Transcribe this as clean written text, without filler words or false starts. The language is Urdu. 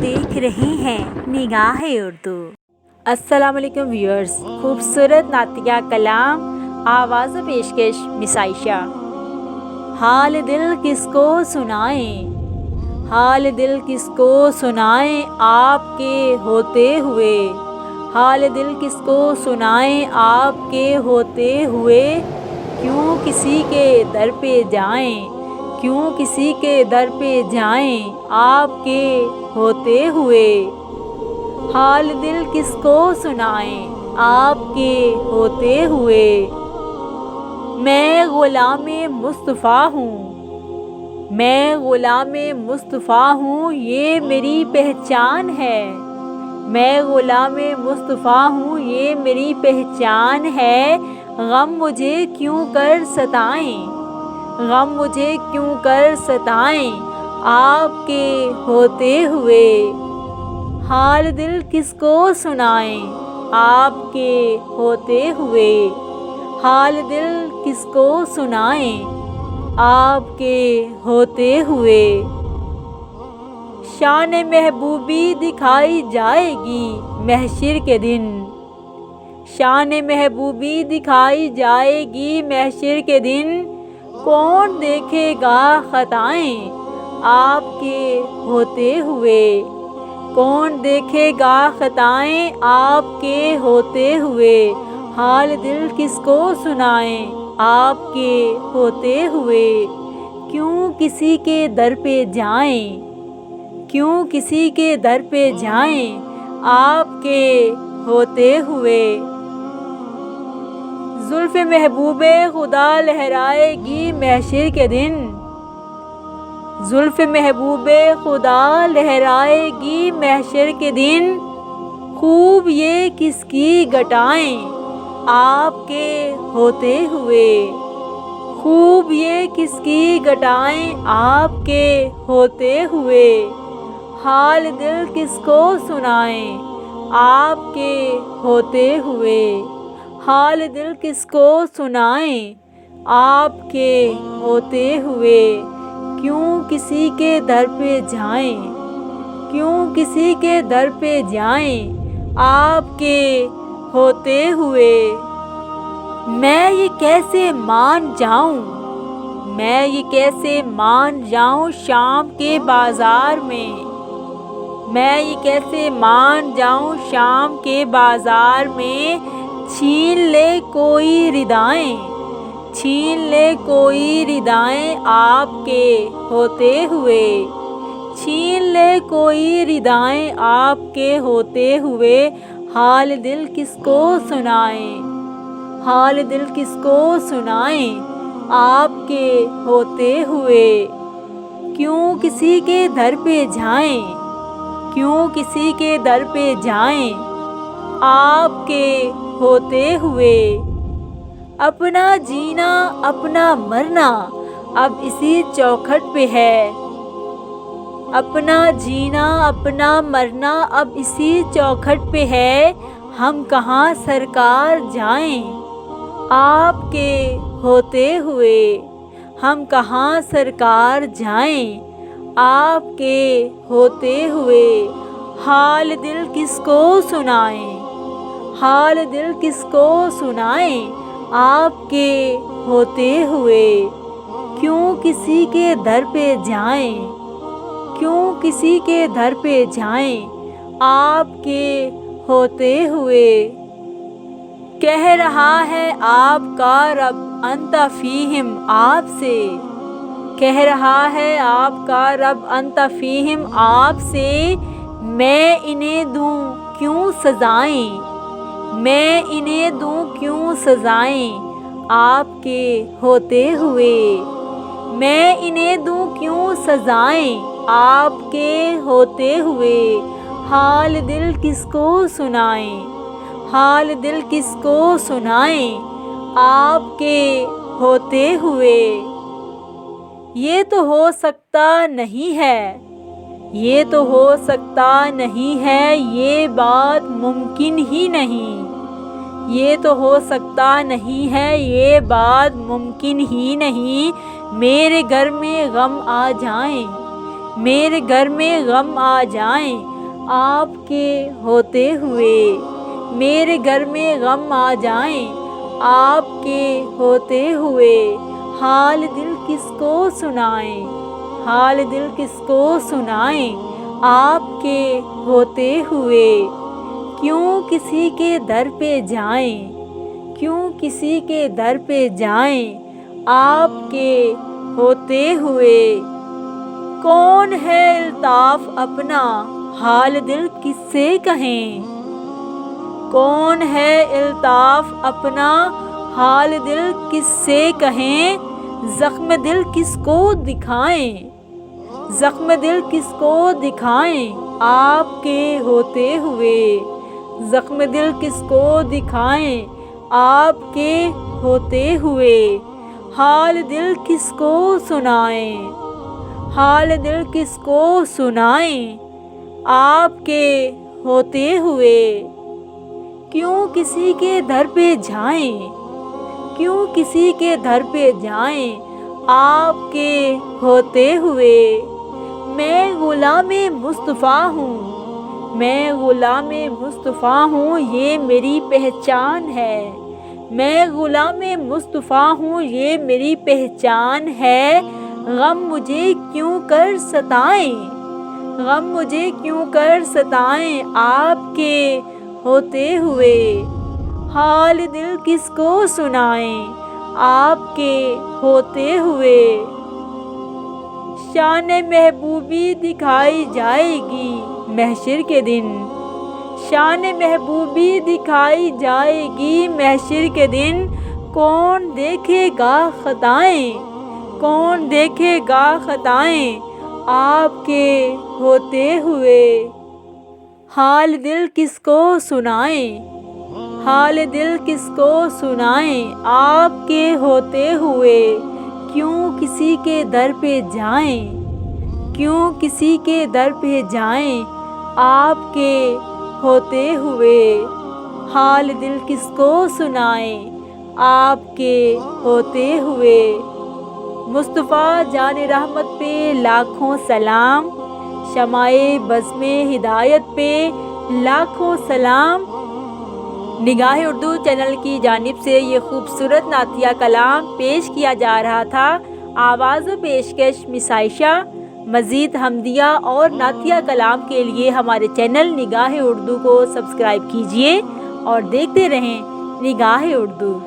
دیکھ رہے ہیں نگاہ اردو۔ السلام علیکم ویورز، خوبصورت نعتیہ کلام آواز و پیشکش مس عائشہ۔ حال دل کس کو سنائیں، حال دل کس کو سنائیں آپ کے ہوتے ہوئے، حال دل کس کو سنائیں آپ کے ہوتے ہوئے، کیوں کسی کے در پہ جائیں، کیوں کسی کے در پہ جائیں آپ کے ہوتے ہوئے، حال دل کس کو سنائیں آپ کے ہوتے ہوئے۔ میں غلام مصطفیٰ ہوں، میں غلام مصطفیٰ ہوں، یہ میری پہچان ہے، میں غلام مصطفیٰ ہوں، یہ میری پہچان ہے، غم مجھے کیوں کر ستائیں، غم مجھے کیوں کر ستائیں آپ کے ہوتے ہوئے، حال دل کس کو سنائیں آپ کے ہوتے ہوئے، حال دل کس کو سنائیں آپ کے ہوتے ہوئے۔ شان محبوبی دکھائی جائے گی محشر کے دن، شان محبوبی دکھائی جائے گی محشر کے دن، کون دیکھے گا خطائیں آپ کے ہوتے ہوئے، کون دیکھے گا خطائیں آپ کے ہوتے ہوئے، حال دل کس کو سنائیں آپ کے ہوتے ہوئے، کیوں کسی کے در پہ جائیں، کیوں کسی کے در پہ جائیں آپ کے ہوتے ہوئے۔ زلف محبوب خدا لہرائے گی محشر کے دن، زلف محبوب خدا لہرائے گی محشر کے دن، خوب یہ کس کی گٹائیں آپ کے ہوتے ہوئے، خوب یہ کس کی گٹائیں آپ کے ہوتے ہوئے، حال دل کس کو سنائیں آپ کے ہوتے ہوئے، حال دل کس کو سنائیں آپ کے ہوتے ہوئے، کیوں کسی کے در پہ جائیں، کیوں کسی کے در پہ جائیں آپ کے ہوتے ہوئے۔ میں یہ کیسے مان جاؤں، میں یہ کیسے مان جاؤں شام کے بازار میں، میں یہ کیسے مان جاؤں شام کے بازار میں، چھین لے کوئی ردائیں، چھین لے کوئی ردائیں آپ کے ہوتے ہوئے، چھین لے کوئی ردائیں آپ کے ہوتے ہوئے، حال دل کس کو سنائیں، حال دل کس کو سنائیں آپ کے ہوتے ہوئے، کیوں کسی کے در پہ جائیں، کیوں کسی کے در پہ جائیں آپ کے ہوتے ہوئے، اپنا جینا اپنا مرنا اب اسی چوکھٹ پہ ہے، اپنا جینا اپنا مرنا اب اسی چوکھٹ پہ ہے، ہم کہاں سرکار جائیں آپ کے ہوتے ہوئے، ہم کہاں سرکار جائیں آپ کے ہوتے ہوئے، حال دل کس کو سنائیں، حال دل کس کو سنائیں آپ کے ہوتے ہوئے، کیوں کسی کے در پہ جائیں، کیوں کسی کے در پہ جائیں آپ کے ہوتے ہوئے۔ کہہ رہا ہے آپ کا رب انت فیہم آپ سے، کہہ رہا ہے آپ کا رب انت فیہم آپ سے، میں انہیں دوں کیوں سزائیں، میں انہیں دوں کیوں سزائیں آپ کے ہوتے ہوئے، میں انہیں دوں کیوں سزائیں آپ کے ہوتے ہوئے، حال دل کس کو سنائیں، حال دل کس کو سنائیں آپ کے ہوتے ہوئے۔ یہ تو ہو سکتا نہیں ہے، یہ تو ہو سکتا نہیں ہے، یہ بات ممکن ہی نہیں، یہ تو ہو سکتا نہیں ہے، یہ بات ممکن ہی نہیں، میرے گھر میں غم آ جائیں، میرے گھر میں غم آ جائیں آپ کے ہوتے ہوئے، میرے گھر میں غم آ جائیں آپ کے ہوتے ہوئے، حال دل کس کو سنائیں، حال دل کس کو سنائیں آپ کے ہوتے ہوئے، کیوں کسی کے در پہ جائیں، کیوں کسی کے در پہ جائیں آپ کے ہوتے ہوئے، کون ہے الطاف اپنا حال دل کس سے کہیں، کون ہے الطاف اپنا حال دل کس سے کہیں، زخم دل کس کو دکھائیں، زخم دل کس کو دکھائیں آپ کے ہوتے ہوئے، زخم دل کس کو دکھائیں آپ کے ہوتے ہوئے، حال دل کس کو سنائیں، حال دل کس کو سنائیں آپ کے ہوتے ہوئے، کیوں کسی کے در پہ جائیں، کیوں کسی کے در پہ جائیں آپ کے ہوتے ہوئے، میں غلام مصطفیٰ ہوں، میں غلام مصطفیٰ ہوں یہ میری پہچان ہے، میں غلام مصطفیٰ ہوں یہ میری پہچان ہے، غم مجھے کیوں کر ستائیں، غم مجھے کیوں کر ستائیں آپ کے ہوتے ہوئے، حال دل کس کو سنائیں آپ کے ہوتے ہوئے، شان محبوبی دکھائی جائے گی محشر کے دن، شان محبوبی دکھائی جائے گی محشر کے دن، کون دیکھے گا خطائیں، کون دیکھے گا خطائیں آپ کے ہوتے ہوئے، حال دل کس کو سنائیں، حال دل کس کو سنائیں آپ کے ہوتے ہوئے، کیوں کسی کے در پہ جائیں، کیوں کسی کے در پہ جائیں آپ کے ہوتے ہوئے، حال دل کس کو سنائیں آپ کے ہوتے ہوئے، مصطفیٰ جان رحمت پہ لاکھوں سلام، شمع بزم ہدایت پہ لاکھوں سلام۔ نگاہ اردو چینل کی جانب سے یہ خوبصورت نعتیہ کلام پیش کیا جا رہا تھا۔ آواز و پیشکش مس عائشہ۔ مزید حمدیہ اور نعتیہ کلام کے لیے ہمارے چینل نگاہ اردو کو سبسکرائب کیجیے اور دیکھتے رہیں نگاہ اردو۔